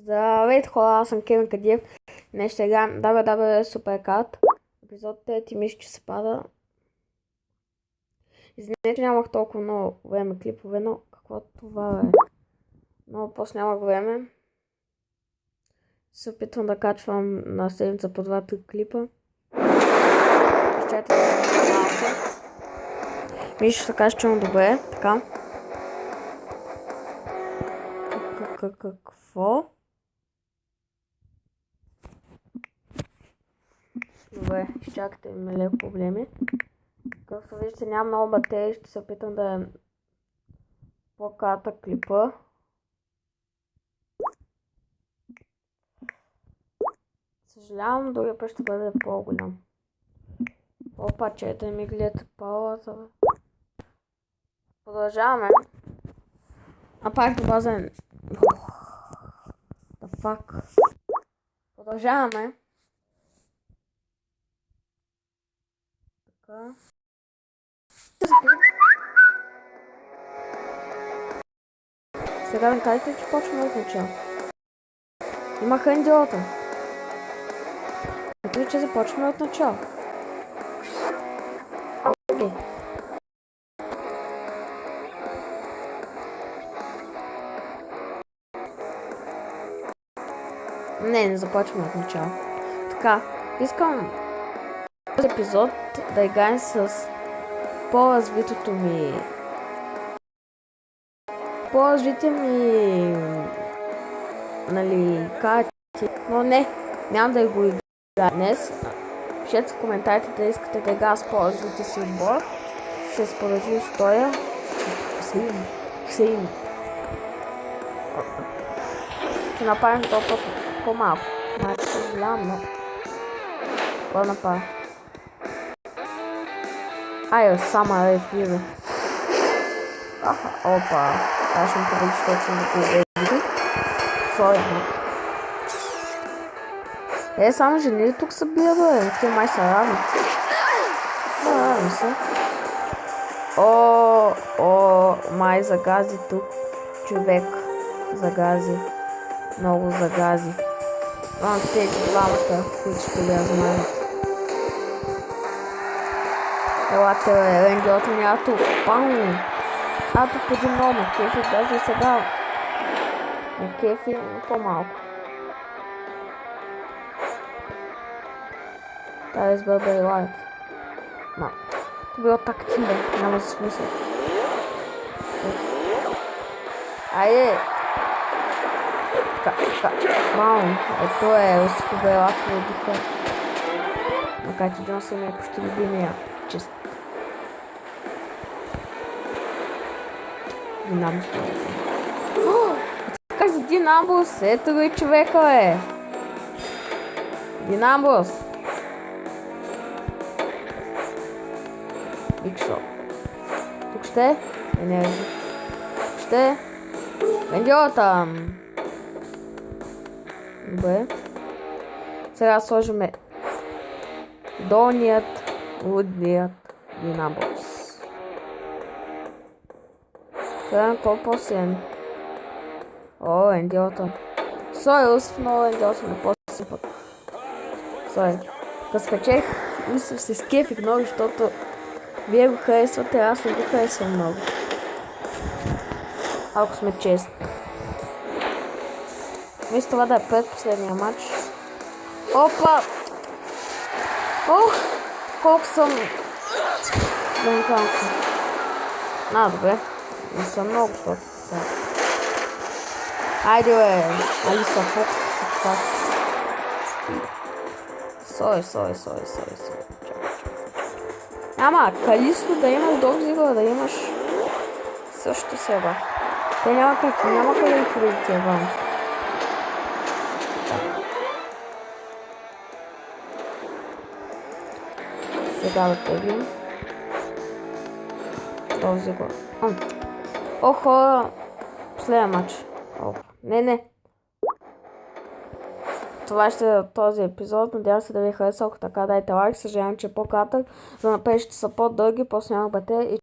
Здравейте хора, аз съм Кевин Кадиев. Днес ще играем WWE Supercard. Епизод 3 мисля, че се пада. Извинете, че нямах толкова много време клипове, но какво това е? Много после нямах време. Се опитвам да качвам на седмица по 2-3 клипа. Изчайте малко. Мисля, ще качвам добре, така. Какво? Добре, изчакайте, има леко проблеми. Както виждате, няма много батерии, ще се опитам да е по-кратък клипа. Съжалявам, другия път ще бъде по-голям. Опа, че да ми гледате пауза. Продължаваме. А пак да базен. The fuck. Продължаваме. Така. Сега ми кажете, че почваме от начало. Има хандилата. Ето, че започваме от начало. Окей. Не започваме от начало. Така, искам този епизод да играем с по-развитите ми нали, карти, но не, няма да го играя днес. Пишете в коментарите да искате да играя с по-развитите си отбор. Ще споделя история. Ще направим този път по-малко. Значи съжалявам, но какво направя? Айде, сама влиза. Опа, аз ще му победи, защото съм да победи. Сори, само жени тук са бия, бе. Те май са равни. Равни са. Май загази тук. Човек загази. Много загази. Тези двамата, които ще я знаят. Елате, бе, рендиота няма тук. Пам! Тук преди много ме кефи, даже и сега ме кефи, но по-малко. That is Burberry Light. Това било тактин, бе, няма за смисъл. Айде! Така, бам! Ето е, Осифо Белако отдиха. Макар че Джонсън е почти любимия. Чест. Динамбус. Как за Динамбус? Ето го и човека, бе! Динамбус! Биг Шоп. Тук ще? Не. Тук ще? Вендиота! Добре. Сега сложиме долният, лудният Динамбус. Сега по-силен. Вендиота. Сори, Осиф, много Вендиота на по-силен път. Сори. Като спечех, мисля, се скефих много, защото вие го харесвате, аз не го харесвам много. Ако сме честни. Мисля това да е предпоследния матч. Опа! Колко съм... добре. Не съм много точно. Айде, бе! Алиса Фокс. Сори. Ама, Калисто да имаш Док Зиглър, да имаш също сега. Те няма къде да победи тия ван. Сега да теглим. Док Зиглър. Хора, последен матч. Не. Това ще е този епизод. Надявам се да ви хареса. Ако така, дайте лайк. Съжалявам, че е по-кратък. За напред ще са по-дълги, после няма батерия.